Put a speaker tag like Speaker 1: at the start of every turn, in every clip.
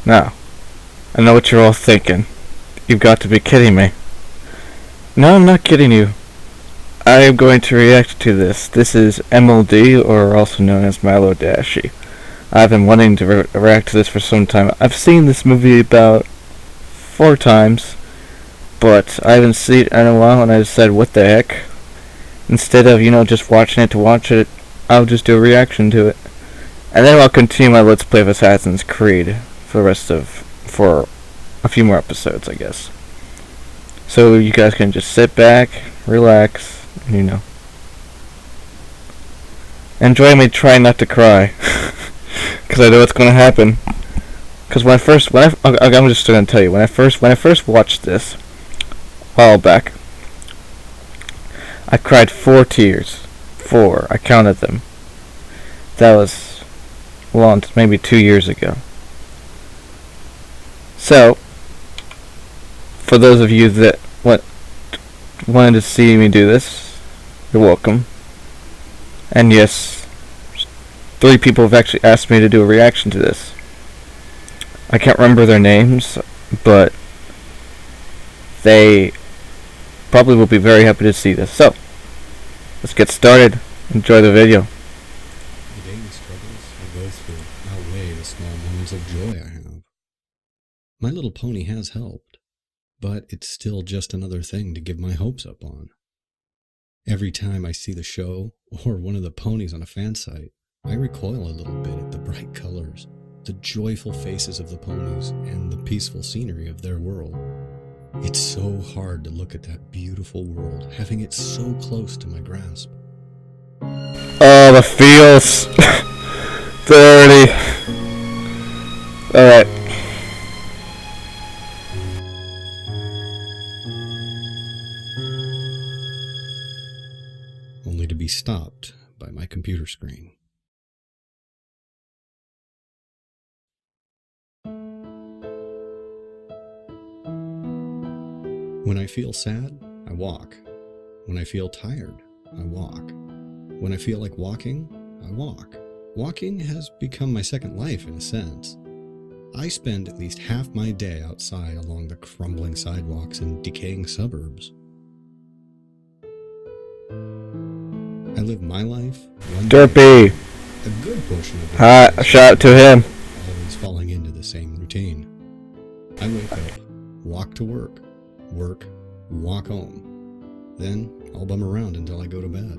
Speaker 1: Now, I know what you're all thinking. You've got to be kidding me. No, I'm not kidding you. I am going to react to this. This is MLD, or also known as Milo Dashi. I've been wanting to react to this for some time. I've seen this movie about 4 times, but I haven't seen it in a while, and I decided, what the heck? Instead of, just watching it to watch it, I'll just do a reaction to it. And then I'll continue my Let's Play of Assassin's Creed for a few more episodes, I guess. So you guys can just sit back, relax, enjoy me trying not to cry. Because I know what's going to happen. Because I'm just going to tell you, when I first watched this, a while back, I cried 4 tears. 4. I counted them. That was maybe 2 years ago. So, for those of you that wanted to see me do this, you're welcome. And yes, 3 people have actually asked me to do a reaction to this. I can't remember their names, but they probably will be very happy to see this. So, let's get started. Enjoy the video.
Speaker 2: The daily struggles I go through outweigh the small moments of joy I have. My Little Pony has helped, but it's still just another thing to give my hopes up on. Every time I see the show, or one of the ponies on a fan site, I recoil a little bit at the bright colors, the joyful faces of the ponies, and the peaceful scenery of their world. It's so hard to look at that beautiful world, having it so close to my grasp.
Speaker 1: Oh, the feels. Dirty. Alright.
Speaker 2: Only to be stopped by my computer screen. When I feel sad, I walk. When I feel tired, I walk. When I feel like walking, I walk. Walking has become my second life in a sense. I spend at least half my day outside along the crumbling sidewalks and decaying suburbs. I live my life one
Speaker 1: Derpy.
Speaker 2: day, a good portion of it.
Speaker 1: Shout out to him.
Speaker 2: Always falling into the same routine. I wake up, walk to work, walk home. Then I'll bum around until I go to bed.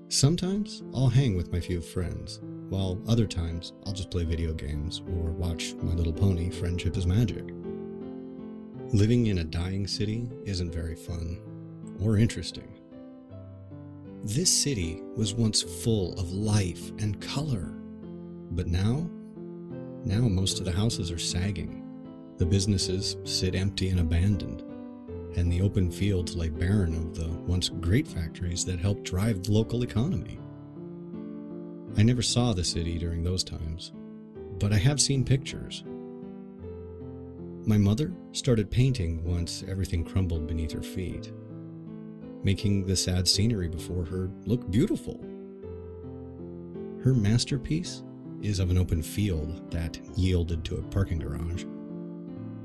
Speaker 2: Sometimes I'll hang with my few friends, while other times I'll just play video games or watch My Little Pony Friendship is Magic. Living in a dying city isn't very fun or interesting. This city was once full of life and color, but now most of the houses are sagging. The businesses sit empty and abandoned, and the open fields lay barren of the once great factories that helped drive the local economy. I never saw the city during those times, but I have seen pictures. My mother started painting once everything crumbled beneath her feet, making the sad scenery before her look beautiful. Her masterpiece is of an open field that yielded to a parking garage.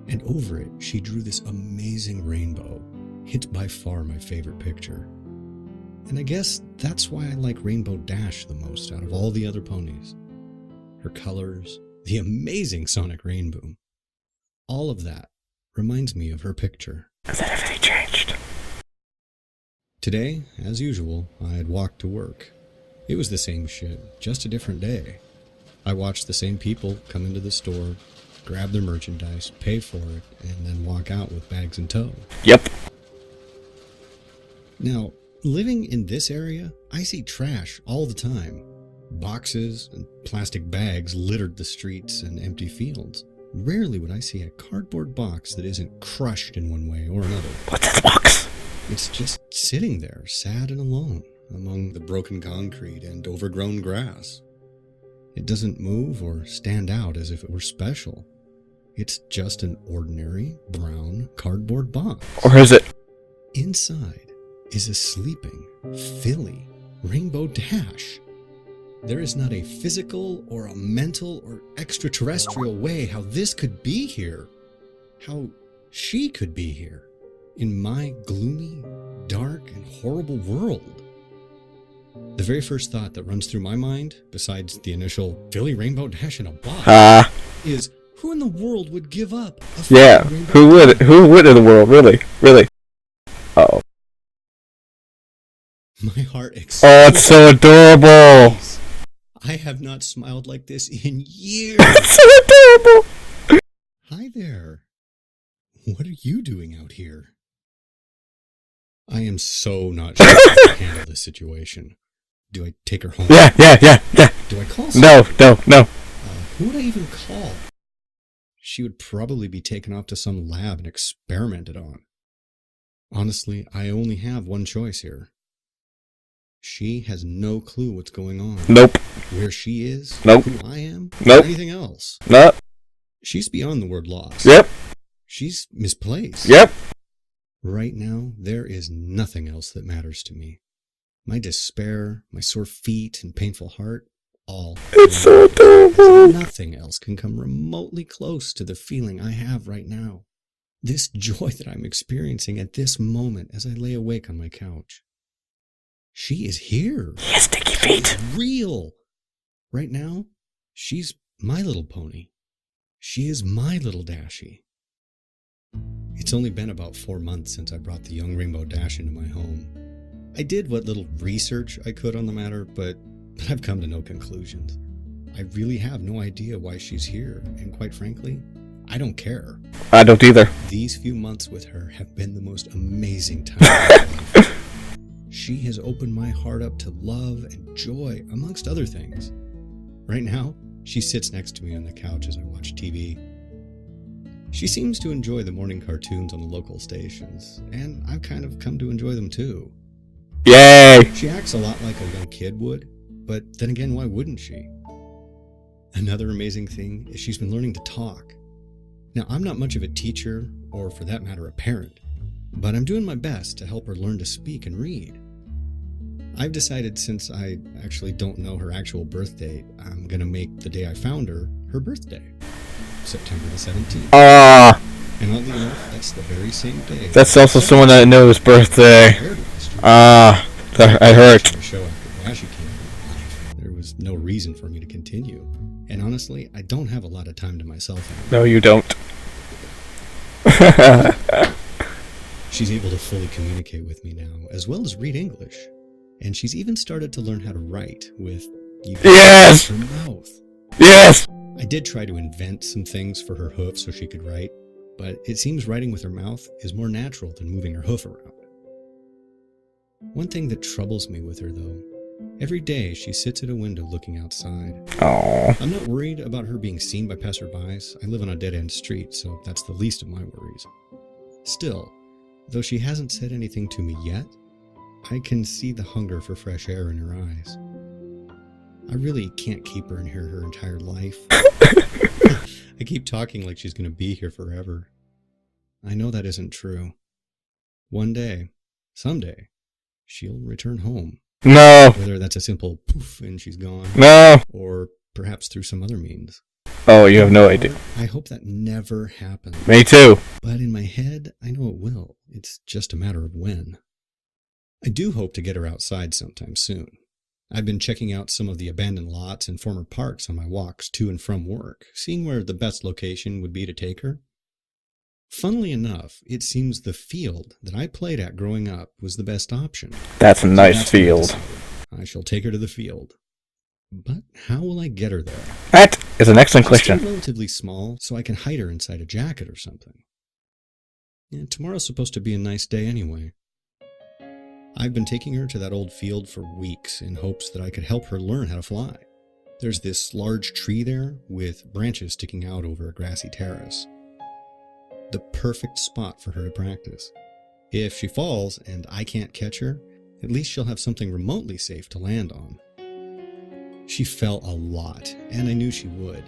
Speaker 2: And over it, she drew this amazing rainbow. It's by far my favorite picture. And I guess that's why I like Rainbow Dash the most out of all the other ponies. Her colors, the amazing sonic rain boom. All of that reminds me of her picture.
Speaker 1: Has that everything changed?
Speaker 2: Today, as usual, I had walked to work. It was the same shit, just a different day. I watched the same people come into the store, grab their merchandise, pay for it, and then walk out with bags in tow.
Speaker 1: Yep.
Speaker 2: Now, living in this area, I see trash all the time. Boxes and plastic bags littered the streets and empty fields. Rarely would I see a cardboard box that isn't crushed in one way or another.
Speaker 1: What's in the box?
Speaker 2: It's just sitting there, sad and alone, among the broken concrete and overgrown grass. It doesn't move or stand out as if it were special. It's just an ordinary brown cardboard box.
Speaker 1: Or is it?
Speaker 2: Inside is a sleeping, filly Rainbow Dash. There is not a physical or a mental or extraterrestrial way how this could be here. How she could be here. In my gloomy, dark, and horrible world. The very first thought that runs through my mind, besides the initial Philly Rainbow Dash in a box, is who in the world would give up a Philly Rainbow
Speaker 1: who would?
Speaker 2: Dash?
Speaker 1: Who would in the world? Really? Oh.
Speaker 2: My heart
Speaker 1: Oh,
Speaker 2: explodes.
Speaker 1: it's so adorable.
Speaker 2: I have not smiled like this in years.
Speaker 1: It's so adorable.
Speaker 2: Hi there. What are you doing out here? I am so not sure how to handle this situation. Do I take her home?
Speaker 1: Yeah.
Speaker 2: Do I call someone?
Speaker 1: No.
Speaker 2: Who would I even call? She would probably be taken off to some lab and experimented on. Honestly, I only have one choice here. She has no clue what's going on.
Speaker 1: Nope.
Speaker 2: Where she is,
Speaker 1: Nope.
Speaker 2: who I am,
Speaker 1: Nope.
Speaker 2: or anything else.
Speaker 1: No.
Speaker 2: She's beyond the word lost.
Speaker 1: Yep.
Speaker 2: She's misplaced.
Speaker 1: Yep.
Speaker 2: Right now, there is nothing else that matters to me. My despair, my sore feet, and painful heart, all.
Speaker 1: It's so adorable.
Speaker 2: Nothing else can come remotely close to the feeling I have right now. This joy that I'm experiencing at this moment as I lay awake on my couch. She is here.
Speaker 1: He has sticky feet.
Speaker 2: Real. Right now, she's my little pony. She is my little Dashie. It's only been about 4 months since I brought the young Rainbow Dash into my home. I did what little research I could on the matter, but I've come to no conclusions. I really have no idea why she's here, and quite frankly, I don't care.
Speaker 1: I don't either.
Speaker 2: These few months with her have been the most amazing time of my life. She has opened my heart up to love and joy, amongst other things. Right now, she sits next to me on the couch as I watch TV. She seems to enjoy the morning cartoons on the local stations, and I've kind of come to enjoy them too.
Speaker 1: Yay.
Speaker 2: She acts a lot like a young kid would, but then again, why wouldn't she? Another amazing thing is she's been learning to talk. Now, I'm not much of a teacher, or for that matter, a parent, but I'm doing my best to help her learn to speak and read. I've decided, since I actually don't know her actual birth date, I'm going to make the day I found her birthday, September the 17th. And oddly enough, that's the very same day.
Speaker 1: That's also someone that knows birthday. That I heard.
Speaker 2: The show after Dashie came to life. There was no reason for me to continue. And honestly, I don't have a lot of time to myself anymore.
Speaker 1: No, you don't.
Speaker 2: She's able to fully communicate with me now, as well as read English. And she's even started to learn how to write with
Speaker 1: Yes!
Speaker 2: her mouth.
Speaker 1: Yes!
Speaker 2: I did try to invent some things for her hoof so she could write, but it seems writing with her mouth is more natural than moving her hoof around. One thing that troubles me with her, though, every day she sits at a window looking outside.
Speaker 1: Oh.
Speaker 2: I'm not worried about her being seen by passerbys. I live on a dead-end street, so that's the least of my worries. Still, though she hasn't said anything to me yet, I can see the hunger for fresh air in her eyes. I really can't keep her in here her entire life. I keep talking like she's going to be here forever. I know that isn't true. One day, someday, she'll return home.
Speaker 1: No.
Speaker 2: Whether that's a simple poof and she's gone,
Speaker 1: No.
Speaker 2: or perhaps through some other means.
Speaker 1: Oh, you have no idea.
Speaker 2: I hope that never happens.
Speaker 1: Me too.
Speaker 2: But in my head, I know it will. It's just a matter of when. I do hope to get her outside sometime soon. I've been checking out some of the abandoned lots and former parks on my walks to and from work, seeing where the best location would be to take her. Funnily enough, it seems the field that I played at growing up was the best option.
Speaker 1: That's a nice
Speaker 2: That's what I
Speaker 1: field.
Speaker 2: decided. I shall take her to the field. But how will I get her there?
Speaker 1: That is an excellent
Speaker 2: She's still
Speaker 1: question.
Speaker 2: relatively small, so I can hide her inside a jacket or something. Yeah, tomorrow's supposed to be a nice day anyway. I've been taking her to that old field for weeks in hopes that I could help her learn how to fly. There's this large tree there with branches sticking out over a grassy terrace. The perfect spot for her to practice. If she falls and I can't catch her, at least she'll have something remotely safe to land on. She fell a lot, and I knew she would.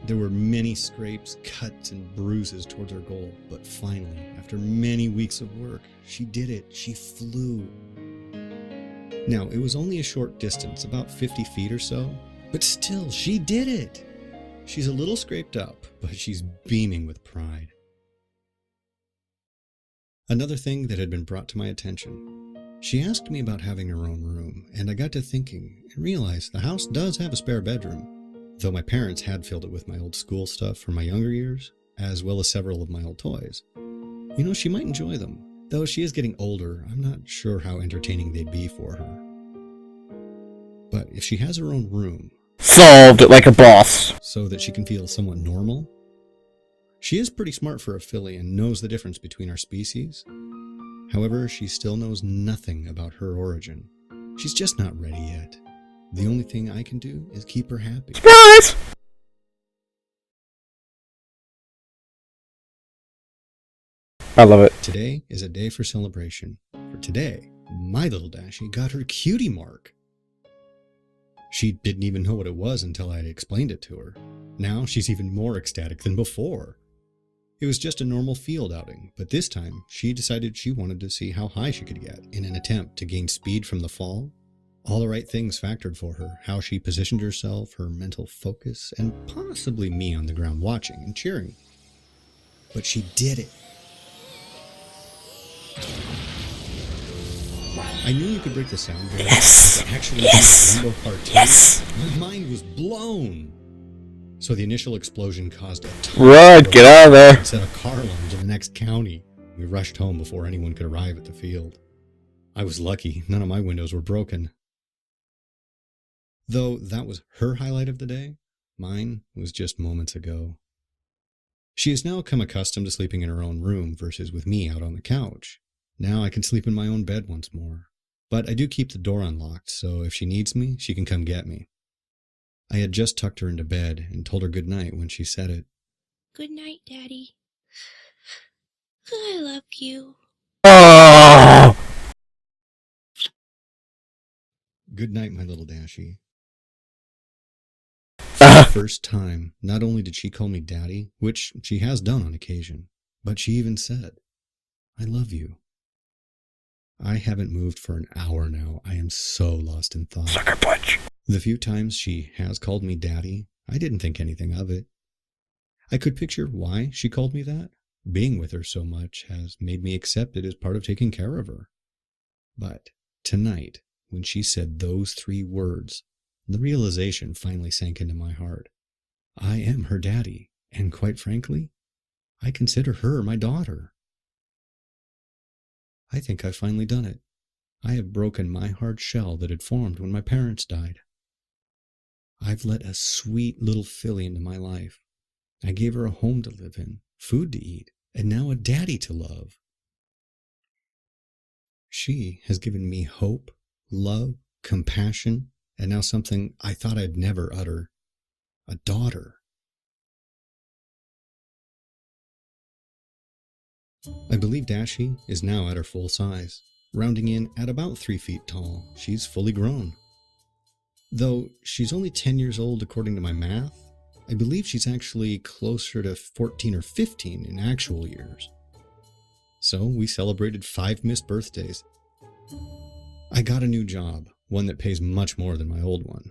Speaker 2: There were many scrapes, cuts, and bruises towards her goal, but finally, after many weeks of work, she did it. She flew. Now, it was only a short distance, about 50 feet or so, but still, she did it! She's a little scraped up, but she's beaming with pride. Another thing that had been brought to my attention. She asked me about having her own room, and I got to thinking and realized the house does have a spare bedroom, though my parents had filled it with my old school stuff from my younger years, as well as several of my old toys. You know, she might enjoy them. Though she is getting older, I'm not sure how entertaining they'd be for her. But if she has her own room...
Speaker 1: Solved it like a boss.
Speaker 2: So that she can feel somewhat normal? She is pretty smart for a filly and knows the difference between our species. However, she still knows nothing about her origin. She's just not ready yet. The only thing I can do is keep her happy.
Speaker 1: Surprise! I love it.
Speaker 2: Today is a day for celebration. For today, my little Dashie got her cutie mark. She didn't even know what it was until I explained it to her. Now she's even more ecstatic than before. It was just a normal field outing, but this time she decided she wanted to see how high she could get in an attempt to gain speed from the fall. All the right things factored for her, how she positioned herself, her mental focus, and possibly me on the ground watching and cheering. But she did it. I knew you could break the sound barrier.
Speaker 1: Yes!
Speaker 2: But actually,
Speaker 1: Yes!
Speaker 2: Rainbow Part 2,
Speaker 1: Yes!
Speaker 2: my mind was blown. So the initial explosion caused a
Speaker 1: Run, get out of there.
Speaker 2: set a car alarm to the next county. We rushed home before anyone could arrive at the field. I was lucky, none of my windows were broken. Though that was her highlight of the day, mine was just moments ago. She has now come accustomed to sleeping in her own room versus with me out on the couch. Now I can sleep in my own bed once more. But I do keep the door unlocked, so if she needs me, she can come get me. I had just tucked her into bed and told her good night when she said it.
Speaker 3: Good night, Daddy. I love you.
Speaker 1: Oh!
Speaker 2: Good night, my little Dashie.
Speaker 1: Uh,
Speaker 2: First time, not only did she call me Daddy, which she has done on occasion, but she even said, I love you. I haven't moved for an hour now. I am so lost in thought.
Speaker 1: Sucker punch.
Speaker 2: The few times she has called me Daddy, I didn't think anything of it. I could picture why she called me that. Being with her so much has made me accept it as part of taking care of her. But tonight, when she said those 3 words, the realization finally sank into my heart. I am her daddy, and quite frankly, I consider her my daughter. I think I've finally done it. I have broken my hard shell that had formed when my parents died. I've let a sweet little filly into my life. I gave her a home to live in, food to eat, and now a daddy to love. She has given me hope, love, compassion, and now something I thought I'd never utter. A daughter. I believe Dashie is now at her full size, rounding in at about 3 feet tall. She's fully grown. Though she's only 10 years old according to my math, I believe she's actually closer to 14 or 15 in actual years. So we celebrated 5 missed birthdays. I got a new job, one that pays much more than my old one.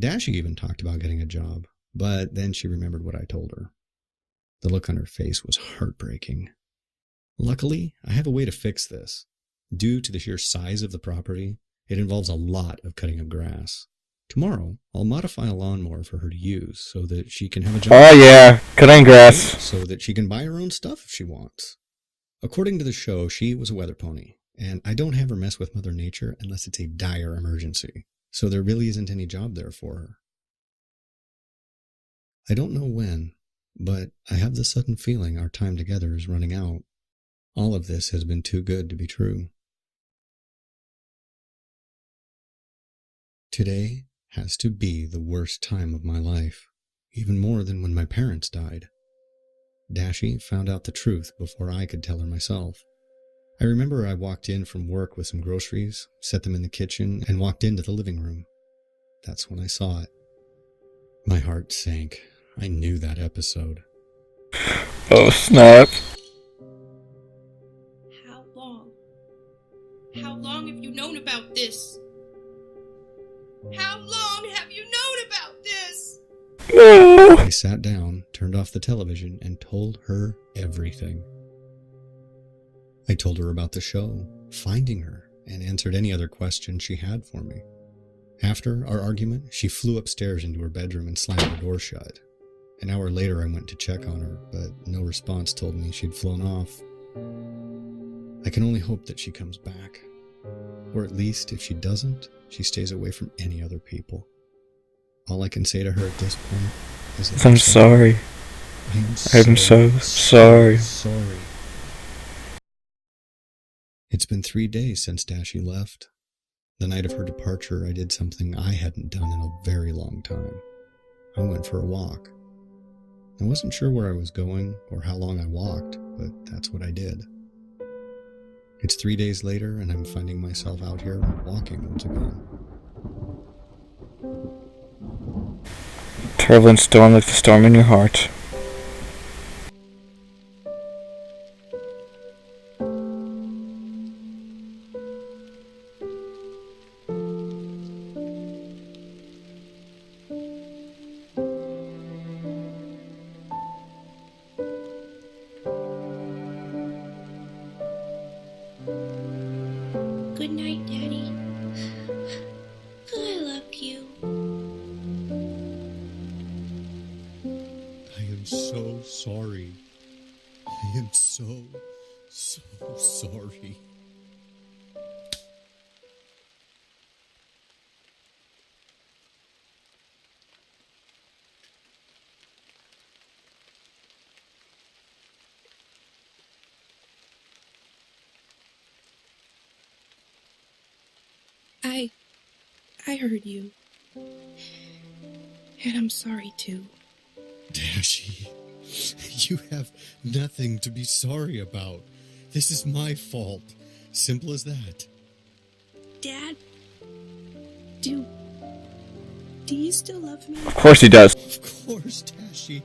Speaker 2: Dashie even talked about getting a job, but then she remembered what I told her. The look on her face was heartbreaking. Luckily, I have a way to fix this. Due to the sheer size of the property, it involves a lot of cutting of grass. Tomorrow, I'll modify a lawnmower for her to use so that she can have a job.
Speaker 1: Oh yeah, cutting grass.
Speaker 2: So that she can buy her own stuff if she wants. According to the show, she was a weather pony, and I don't have her mess with Mother Nature unless it's a dire emergency, so there really isn't any job there for her. I don't know when, but I have the sudden feeling our time together is running out. All of this has been too good to be true. Today has to be the worst time of my life, even more than when my parents died. Dashie found out the truth before I could tell her myself. I remember I walked in from work with some groceries, set them in the kitchen, and walked into the living room. That's when I saw it. My heart sank. I knew that episode.
Speaker 1: Oh snap.
Speaker 3: How long? How long have you known about this? How long have you known about this?
Speaker 1: No.
Speaker 2: I sat down, turned off the television, and told her everything. I told her about the show, finding her, and answered any other questions she had for me. After our argument, she flew upstairs into her bedroom and slammed the door shut. An hour later, I went to check on her, but no response told me she'd flown off. I can only hope that she comes back. Or at least, if she doesn't, she stays away from any other people. All I can say to her at this point is that
Speaker 1: I'm sorry. I'm so sorry.
Speaker 2: Sorry. It's been 3 days since Dashie left. The night of her departure, I did something I hadn't done in a very long time. I went for a walk. I wasn't sure where I was going or how long I walked, but that's what I did. It's 3 days later, and I'm finding myself out here walking once again.
Speaker 1: Turbulent storm like the storm in your heart.
Speaker 3: Good night, Daddy. I love you.
Speaker 2: I am so sorry. I am so sorry.
Speaker 3: I heard you. And I'm sorry too.
Speaker 2: Dashie, you have nothing to be sorry about. This is my fault. Simple as that.
Speaker 3: Dad, do you still love me?
Speaker 1: Of course he does.
Speaker 2: Of course, Dashie.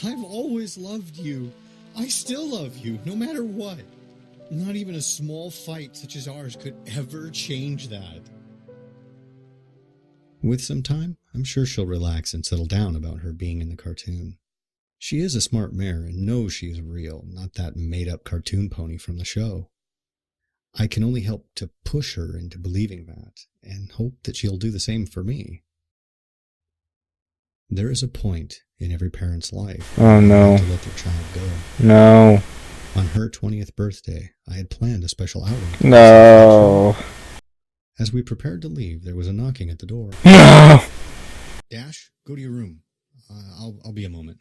Speaker 2: I've always loved you. I still love you, no matter what. Not even a small fight such as ours could ever change that. With some time, I'm sure she'll relax and settle down about her being in the cartoon. She is a smart mare and knows she is real, not that made-up cartoon pony from the show. I can only help to push her into believing that, and hope that she'll do the same for me. There is a point in every parent's life
Speaker 1: Oh no.
Speaker 2: to let their child go.
Speaker 1: No.
Speaker 2: On her 20th birthday, I had planned a special outing.
Speaker 1: No.
Speaker 2: As we prepared to leave, there was a knocking at the door.
Speaker 1: No.
Speaker 2: Dash, go to your room. I'll be a moment.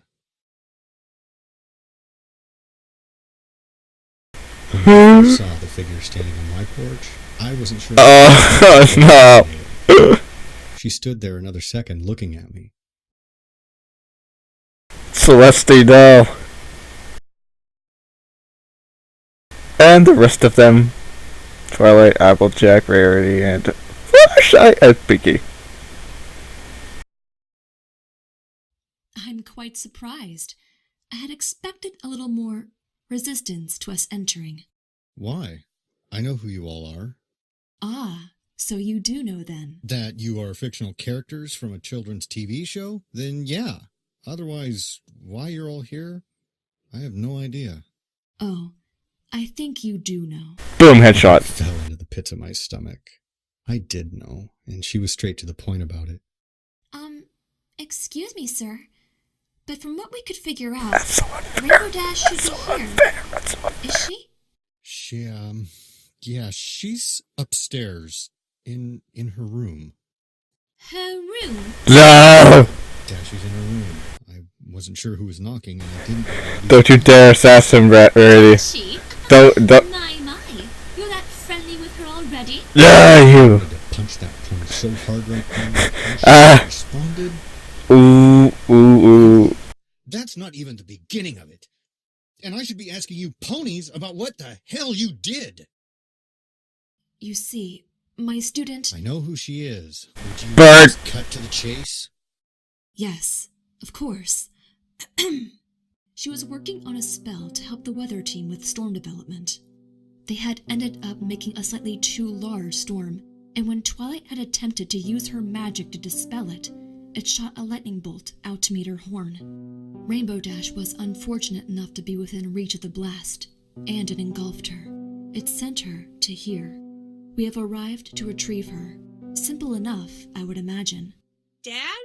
Speaker 2: When I first saw the figure standing on my porch, I wasn't sure.
Speaker 1: Oh no.
Speaker 2: She stood there another second looking at me.
Speaker 1: Celeste, no. And the rest of them. Twilight, Applejack, Rarity, and Fluttershy and Pinky.
Speaker 4: I'm quite surprised. I had expected a little more resistance to us entering.
Speaker 2: Why? I know who you all are.
Speaker 4: Ah, so you do know then.
Speaker 2: That you are fictional characters from a children's TV show? Then yeah. Otherwise, why you're all here? I have no idea.
Speaker 4: Oh, I think you do know.
Speaker 1: Boom,
Speaker 2: I
Speaker 1: headshot.
Speaker 2: fell into the pits of my stomach. I did know, and she was straight to the point about it.
Speaker 4: Excuse me, sir, but from what we could figure out,
Speaker 1: That's so unfair.
Speaker 4: Rainbow Dash should be here.
Speaker 1: That's so unfair.
Speaker 4: Is she?
Speaker 2: Yeah, she's upstairs in her room.
Speaker 4: Her room?
Speaker 1: No!
Speaker 2: Dashie's in her room. I wasn't sure who was knocking, and I didn't.
Speaker 1: Don't you dare assassin Rarity.
Speaker 4: She?
Speaker 1: Don't.
Speaker 4: My, you're that friendly with her already?
Speaker 1: Yeah,
Speaker 2: I
Speaker 1: you.
Speaker 2: wanted to punch that plum so hard right there.
Speaker 1: Ah.
Speaker 2: She responded.
Speaker 1: Ooh.
Speaker 2: That's not even the beginning of it. And I should be asking you ponies about what the hell you did.
Speaker 4: You see, my student...
Speaker 2: I know who she is. Would you
Speaker 1: Bird.
Speaker 2: just cut to the chase?
Speaker 4: Yes, of course. She was working on a spell to help the weather team with storm development. They had ended up making a slightly too large storm, and when Twilight had attempted to use her magic to dispel it, it shot a lightning bolt out to meet her horn. Rainbow Dash was unfortunate enough to be within reach of the blast, and it engulfed her. It sent her to here. We have arrived to retrieve her. Simple enough, I would imagine.
Speaker 3: Dad?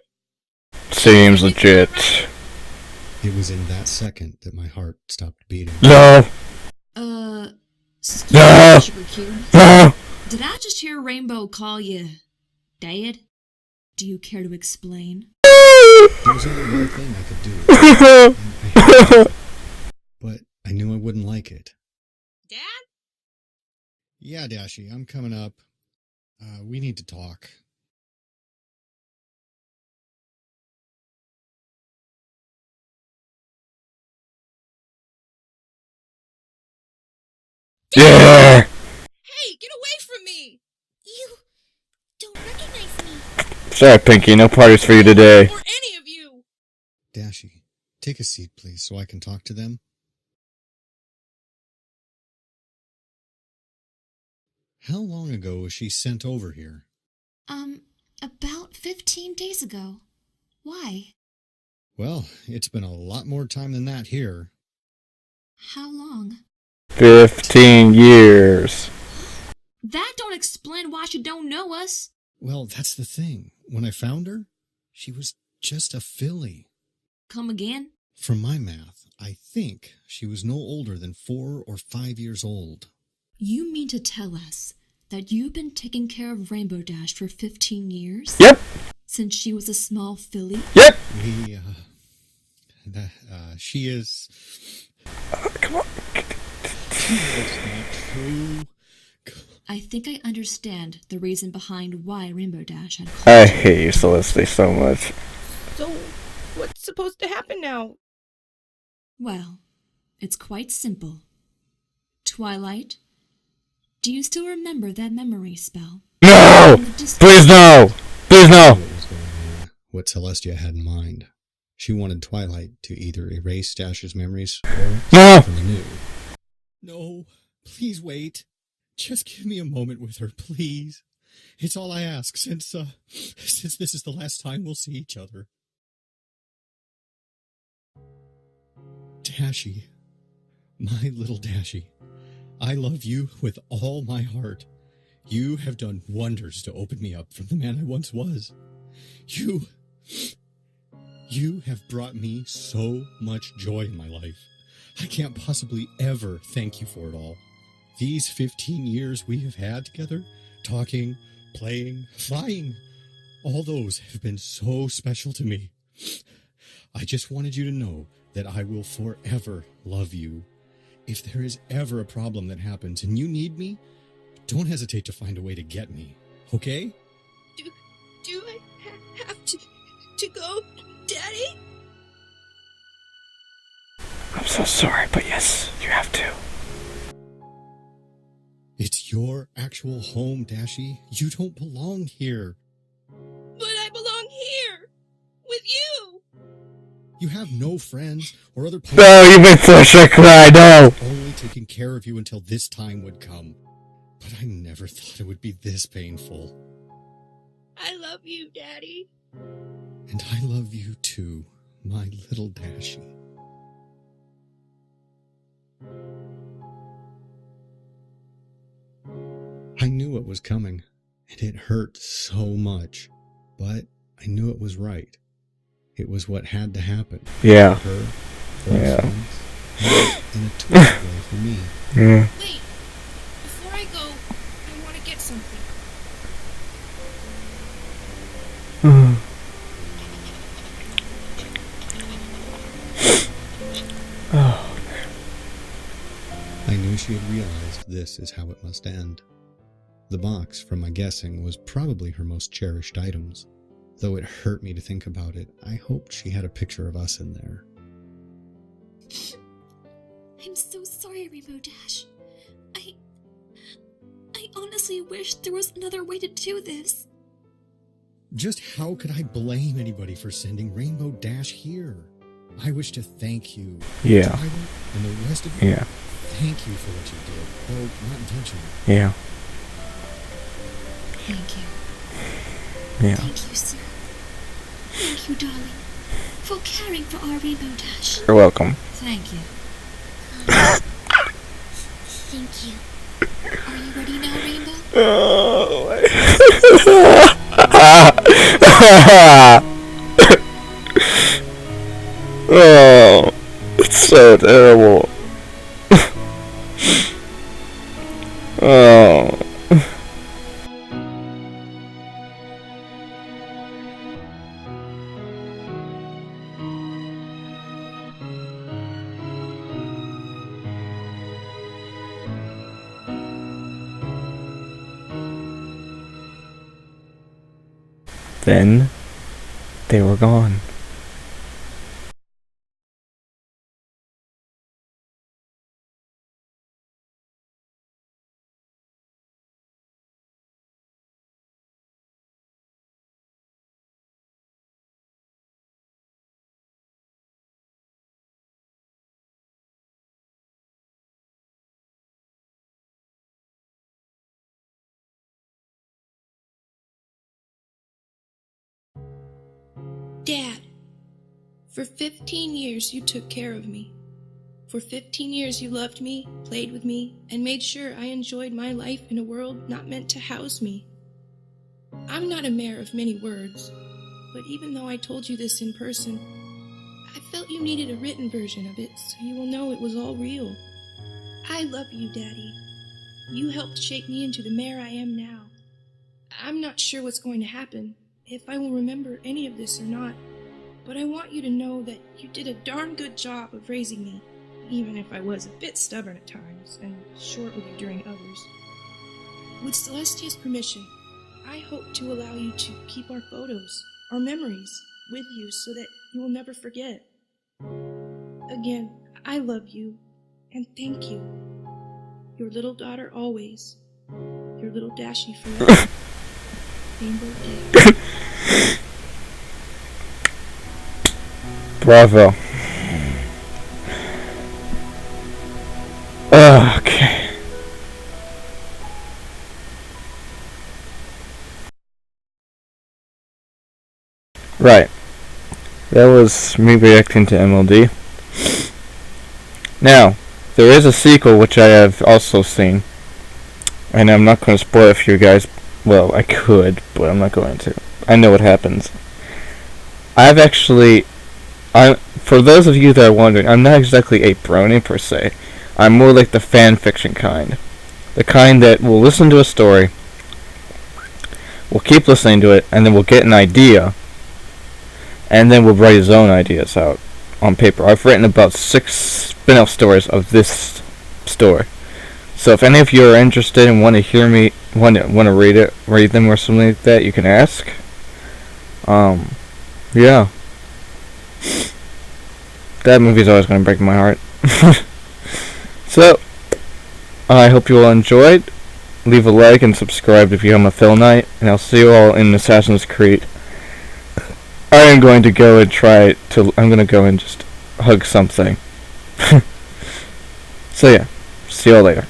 Speaker 1: Seems legit.
Speaker 2: It was in that second that my heart stopped beating.
Speaker 1: No!
Speaker 4: Excuse
Speaker 1: No!
Speaker 4: me, Sugar Cube.
Speaker 1: No!
Speaker 4: Did I just hear Rainbow call you Dad? Do you care to explain?
Speaker 2: There was only one thing I could do. And I had to, but I knew I wouldn't like it.
Speaker 3: Dad?
Speaker 2: Yeah, Dashy, I'm coming up. We need to talk.
Speaker 1: Yeah!
Speaker 3: Hey, get away from me! You don't recognize me.
Speaker 1: Sorry, Pinky, no parties for you today.
Speaker 3: Or any of you.
Speaker 2: Dashy, take a seat, please, so I can talk to them. How long ago was she sent over here?
Speaker 4: About 15 days ago. Why?
Speaker 2: Well, it's been a lot more time than that here.
Speaker 4: How long?
Speaker 1: 15 years.
Speaker 4: That don't explain why she don't know us.
Speaker 2: Well, that's the thing. When I found her, she was just a filly.
Speaker 4: Come again?
Speaker 2: From my math, I think she was no older than 4 or 5 years old.
Speaker 4: You mean to tell us that you've been taking care of Rainbow Dash for 15 years?
Speaker 1: Yep!
Speaker 4: Since she was a small filly?
Speaker 1: Yep!
Speaker 2: She is...
Speaker 1: Come on.
Speaker 2: That's not true.
Speaker 4: I think I understand the reason behind why Rainbow Dash had called
Speaker 1: I
Speaker 4: you.
Speaker 1: hate you, Celeste, so much.
Speaker 3: So, what's supposed to happen now?
Speaker 4: Well, it's quite simple. Twilight, do you still remember that memory spell?
Speaker 1: No! Please no! Please no!
Speaker 2: What was going on? What Celestia had in mind. She wanted Twilight to either erase Dash's memories or
Speaker 1: No!
Speaker 2: start from anew. No, please wait. Just give me a moment with her, please. It's all I ask since this is the last time we'll see each other. Dashy, my little Dashy, I love you with all my heart. You have done wonders to open me up from the man I once was. You have brought me so much joy in my life. I can't possibly ever thank you for it all. These 15 years we have had together, talking, playing, flying, all those have been so special to me. I just wanted you to know that I will forever love you. If there is ever a problem that happens and you need me, don't hesitate to find a way to get me, okay?
Speaker 3: Do I have to go, Daddy?
Speaker 1: I'm so sorry, but yes, you have to.
Speaker 2: It's your actual home, Dashy. You don't belong here.
Speaker 3: But I belong here, with you.
Speaker 2: You have no friends or other people.
Speaker 1: No, you make Fletcher cry, no!
Speaker 2: Only taking care of you until this time would come. But I never thought it would be this painful.
Speaker 3: I love you, Daddy.
Speaker 2: And I love you too, my little Dashy. I knew it was coming, and it hurt so much, but I knew it was right. It was what had to happen.
Speaker 1: Yeah.
Speaker 2: For her, for
Speaker 1: Yeah.
Speaker 2: our friends, and a twist way for me.
Speaker 1: Yeah.
Speaker 3: Wait, before I go, I want to get something.
Speaker 1: Oh.
Speaker 2: I knew she had realized this is how it must end. The box, from my guessing, was probably her most cherished items. Though it hurt me to think about it, I hoped she had a picture of us in there.
Speaker 4: I'm so sorry, Rainbow Dash. I honestly wish there was another way to do this.
Speaker 2: Just how could I blame anybody for sending Rainbow Dash here? I wish to thank you.
Speaker 1: Yeah.
Speaker 2: Tyler and the rest of you.
Speaker 1: Yeah.
Speaker 2: Thank you for what you did, though not intentionally.
Speaker 1: Yeah.
Speaker 4: Thank you.
Speaker 1: Yeah.
Speaker 4: Thank you, sir. Thank you, darling, for caring for our Rainbow Dash.
Speaker 1: You're welcome.
Speaker 4: Thank you.
Speaker 3: Thank you.
Speaker 4: Are you ready now, Rainbow?
Speaker 1: Oh, it's so terrible. Oh. Then they were gone.
Speaker 5: Dad, for 15 years you took care of me. For 15 years you loved me, played with me, and made sure I enjoyed my life in a world not meant to house me. I'm not a mayor of many words, but even though I told you this in person, I felt you needed a written version of it so you will know it was all real. I love you, Daddy. You helped shape me into the mayor I am now. I'm not sure what's going to happen, if I will remember any of this or not, but I want you to know that you did a darn good job of raising me, even if I was a bit stubborn at times and short with you during others. With Celestia's permission, I hope to allow you to keep our photos, our memories, with you so that you will never forget. Again, I love you, and thank you. Your little daughter always. Your little Dashie forever. Rainbow Dash.
Speaker 1: Bravo. Okay. Right. That was me reacting to MLD. Now, there is a sequel which I have also seen. And I'm not going to spoil it for you guys. Well, I could, but I'm not going to. I know what happens. I've actually... for those of you that are wondering, I'm not exactly a brony per se. I'm more like the fan fiction kind. The kind that will listen to a story, will keep listening to it, and then will get an idea, and then will write his own ideas out on paper. I've written about 6 spin-off stories of this story. So if any of you are interested and want to hear me, want to read them or something like that, you can ask. Yeah. That movie's always going to break my heart. So, I hope you all enjoyed. Leave a like and subscribe if you have a Phil Knight, and I'll see you all in Assassin's Creed. I am going to go and I'm going to go and just hug something. So yeah, see you all later.